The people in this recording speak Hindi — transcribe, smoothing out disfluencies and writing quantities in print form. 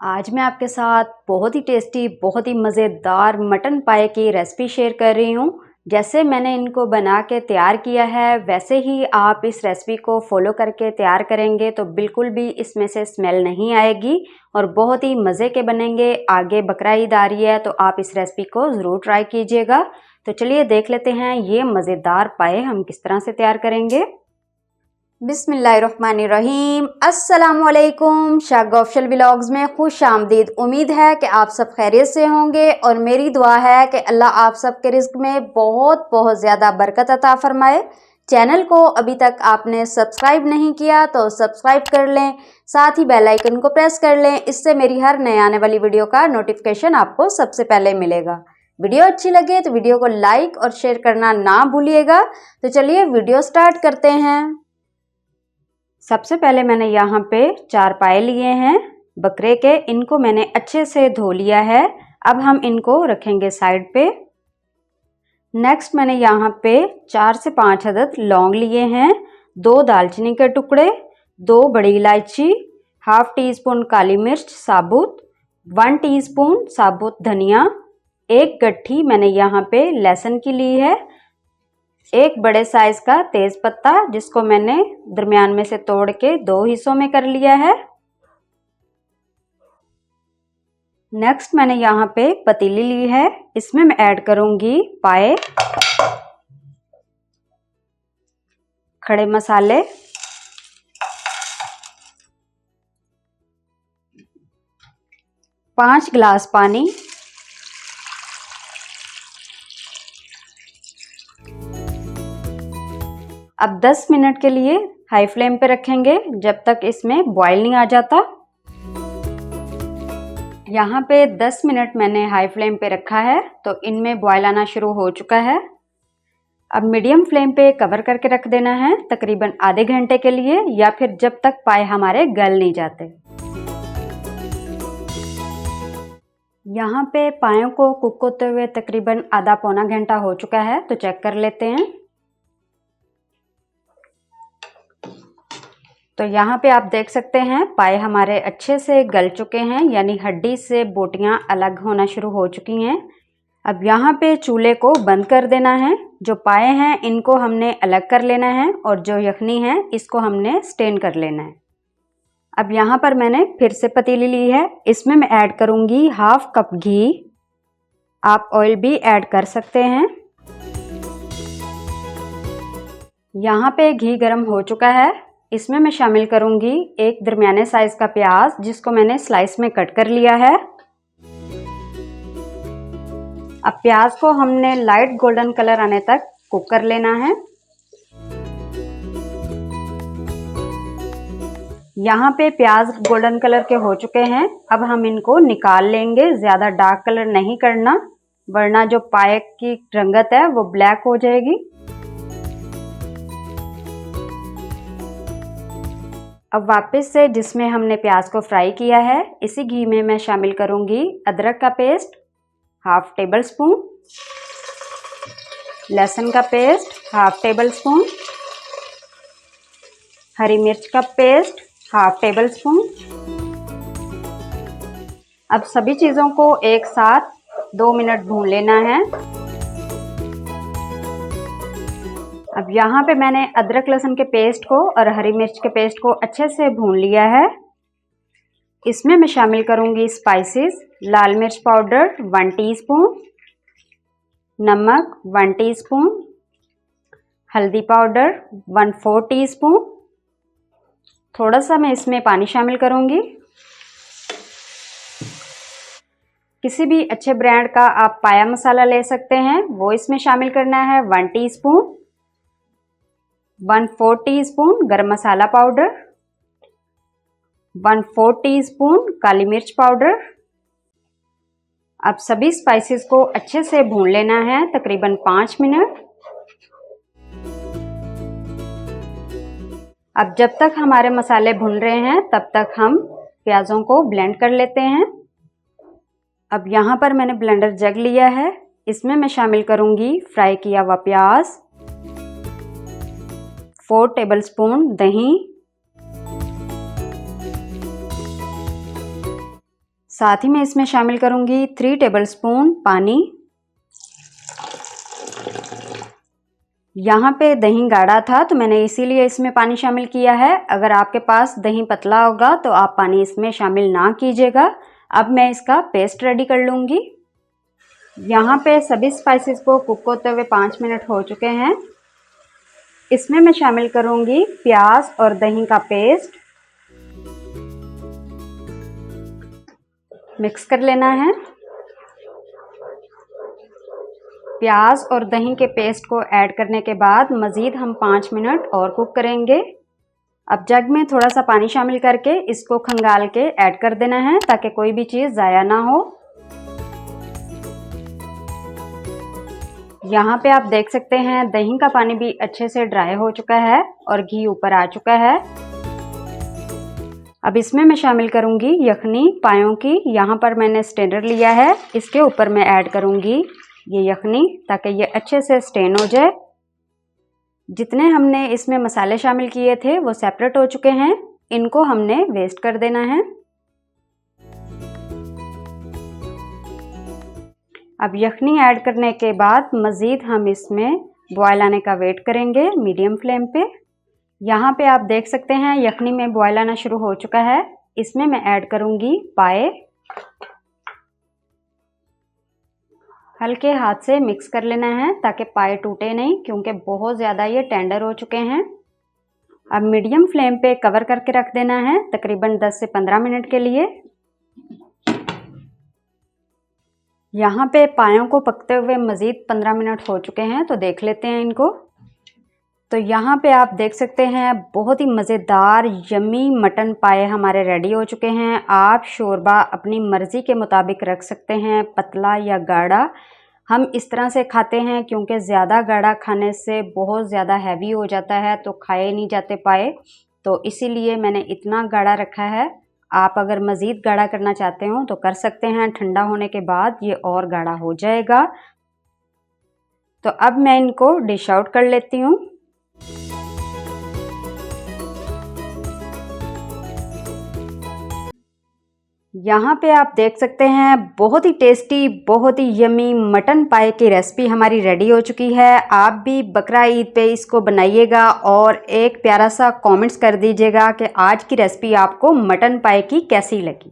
आज मैं आपके साथ बहुत ही टेस्टी, बहुत ही मज़ेदार मटन पाए की रेसिपी शेयर कर रही हूँ। जैसे मैंने इनको बना के तैयार किया है वैसे ही आप इस रेसिपी को फॉलो करके तैयार करेंगे तो बिल्कुल भी इसमें से स्मेल नहीं आएगी और बहुत ही मज़े के बनेंगे। आगे बकरा ईद आ रही है तो आप इस रेसिपी को ज़रूर ट्राई कीजिएगा। तो चलिए देख लेते हैं ये मज़ेदार पाए हम किस तरह से तैयार करेंगे। बिस्मिल्लाहिर्रहमानिर्रहीम। अस्सलामुअलैकुम। शाग ऑफिशियल व्लॉग्स में खुश आमदीद। उम्मीद है कि आप सब खैरियत से होंगे और मेरी दुआ है कि अल्लाह आप सबके रिस्क में बहुत बहुत ज़्यादा बरकत अता फरमाए। चैनल को अभी तक आपने सब्सक्राइब नहीं किया तो सब्सक्राइब कर लें, साथ ही बेल आइकन को प्रेस कर लें। इससे मेरी हर नए आने वाली वीडियो का नोटिफिकेशन आपको सबसे पहले मिलेगा। वीडियो अच्छी लगे तो वीडियो को लाइक और शेयर करना ना भूलिएगा। तो चलिए वीडियो स्टार्ट करते हैं। सबसे पहले मैंने यहाँ पे 4 पाए लिए हैं बकरे के। इनको मैंने अच्छे से धो लिया है। अब हम इनको रखेंगे साइड पे। नेक्स्ट मैंने यहाँ पे 4 से 5 अदद लौंग लिए हैं, 2 दालचीनी के टुकड़े, 2 बड़ी इलायची, हाफ टी स्पून काली मिर्च साबुत, 1 टीस्पून साबुत धनिया, 1 गट्ठी मैंने यहाँ पे लहसुन की ली है, 1 बड़े साइज का तेज पत्ता जिसको मैंने दरमियान में से तोड़ के 2 हिस्सों में कर लिया है। नेक्स्ट मैंने यहाँ पे पतीली ली है, इसमें मैं ऐड करूंगी पाए, खड़े मसाले, पाँच गिलास पानी, अब 10 मिनट के लिए हाई फ्लेम पे रखेंगे जब तक इसमें बॉईल नहीं आ जाता। यहाँ पे 10 मिनट मैंने हाई फ्लेम पे रखा है तो इनमें बॉईल आना शुरू हो चुका है। अब मीडियम फ्लेम पे कवर करके रख देना है तकरीबन आधे घंटे के लिए या फिर जब तक पाए हमारे गल नहीं जाते। यहाँ पे पायों को कुक होते हुए तकरीबन आधा पौना घंटा हो चुका है तो चेक कर लेते हैं। तो यहाँ पे आप देख सकते हैं पाए हमारे अच्छे से गल चुके हैं, यानी हड्डी से बोटियाँ अलग होना शुरू हो चुकी हैं। अब यहाँ पे चूल्हे को बंद कर देना है। जो पाए हैं इनको हमने अलग कर लेना है और जो यखनी है इसको हमने स्टेन कर लेना है। अब यहाँ पर मैंने फिर से पतीली ली है, इसमें मैं ऐड करूँगी हाफ कप घी। आप ऑयल भी ऐड कर सकते हैं। यहाँ पे घी गर्म हो चुका है, इसमें मैं शामिल करूंगी 1 दरमियाने साइज का प्याज जिसको मैंने स्लाइस में कट कर लिया है। अब प्याज को हमने लाइट गोल्डन कलर आने तक कुक कर लेना है। यहाँ पे प्याज गोल्डन कलर के हो चुके हैं, अब हम इनको निकाल लेंगे। ज़्यादा डार्क कलर नहीं करना वरना जो पाए की रंगत है वो ब्लैक हो जाएगी। अब वापस से जिसमें हमने प्याज को फ्राई किया है इसी घी में मैं शामिल करूंगी अदरक का पेस्ट हाफ टेबल स्पून, लहसुन का पेस्ट हाफ टेबल स्पून, हरी मिर्च का पेस्ट हाफ टेबल स्पून। अब सभी चीज़ों को एक साथ 2 मिनट भून लेना है। अब यहाँ पे मैंने अदरक लहसुन के पेस्ट को और हरी मिर्च के पेस्ट को अच्छे से भून लिया है। इसमें मैं शामिल करूँगी स्पाइसेस, लाल मिर्च पाउडर 1 टीस्पून, नमक 1 टीस्पून, हल्दी पाउडर 1/4 टीस्पून। थोड़ा सा मैं इसमें पानी शामिल करूँगी। किसी भी अच्छे ब्रांड का आप पाया मसाला ले सकते हैं, वो इसमें शामिल करना है 1 टीस्पून, 1/4 टीस्पून गरम मसाला पाउडर, 1/4 टीस्पून काली मिर्च पाउडर। अब सभी स्पाइसेस को अच्छे से भून लेना है तकरीबन 5 मिनट। अब जब तक हमारे मसाले भुन रहे हैं तब तक हम प्याज़ों को ब्लेंड कर लेते हैं। अब यहाँ पर मैंने ब्लेंडर जग लिया है, इसमें मैं शामिल करूँगी फ्राई किया हुआ प्याज, 4 टेबलस्पून दही, साथ ही मैं इसमें शामिल करूँगी 3 टेबलस्पून पानी। यहाँ पे दही गाढ़ा था तो मैंने इसीलिए इसमें पानी शामिल किया है। अगर आपके पास दही पतला होगा तो आप पानी इसमें शामिल ना कीजिएगा। अब मैं इसका पेस्ट रेडी कर लूँगी। यहाँ पे सभी स्पाइसेस को कुक होते हुए 5 मिनट हो चुके हैं। इसमें मैं शामिल करूँगी प्याज और दही का पेस्ट। मिक्स कर लेना है। प्याज और दही के पेस्ट को ऐड करने के बाद मज़ीद हम 5 मिनट और कुक करेंगे। अब जग में थोड़ा सा पानी शामिल करके इसको खंगाल के ऐड कर देना है ताकि कोई भी चीज़ ज़ाया ना हो। यहाँ पे आप देख सकते हैं दही का पानी भी अच्छे से ड्राई हो चुका है और घी ऊपर आ चुका है। अब इसमें मैं शामिल करूँगी यखनी पायों की। यहाँ पर मैंने स्टेनर लिया है, इसके ऊपर मैं ऐड करूँगी ये यखनी ताकि ये अच्छे से स्टेन हो जाए। जितने हमने इसमें मसाले शामिल किए थे वो सेपरेट हो चुके हैं, इनको हमने वेस्ट कर देना है। अब यखनी ऐड करने के बाद मज़ीद हम इसमें बॉयल आने का वेट करेंगे मीडियम फ्लेम पे। यहाँ पे आप देख सकते हैं यखनी में बॉयल आना शुरू हो चुका है। इसमें मैं ऐड करूँगी पाए। हल्के हाथ से मिक्स कर लेना है ताकि पाए टूटे नहीं, क्योंकि बहुत ज़्यादा ये टेंडर हो चुके हैं। अब मीडियम फ्लेम पे कवर करके रख देना है तकरीबन 10 से 15 मिनट के लिए। यहाँ पे पायों को पकते हुए मज़ीद 15 मिनट हो चुके हैं, तो देख लेते हैं इनको। तो यहाँ पे आप देख सकते हैं बहुत ही मज़ेदार यम्मी मटन पाए हमारे रेडी हो चुके हैं। आप शोरबा अपनी मर्ज़ी के मुताबिक रख सकते हैं, पतला या गाढ़ा। हम इस तरह से खाते हैं क्योंकि ज़्यादा गाढ़ा खाने से बहुत ज़्यादा हैवी हो जाता है तो खाए नहीं जाते पाए, तो इसीलिए मैंने इतना गाढ़ा रखा है। आप अगर मज़ीद गाढ़ा करना चाहते हो तो कर सकते हैं, ठंडा होने के बाद ये और गाढ़ा हो जाएगा। तो अब मैं इनको डिश आउट कर लेती हूँ। यहाँ पे आप देख सकते हैं बहुत ही टेस्टी, बहुत ही यमी मटन पाए की रेसिपी हमारी रेडी हो चुकी है। आप भी बकरा ईद पे इसको बनाइएगा और एक प्यारा सा कमेंट्स कर दीजिएगा कि आज की रेसिपी आपको मटन पाए की कैसी लगी।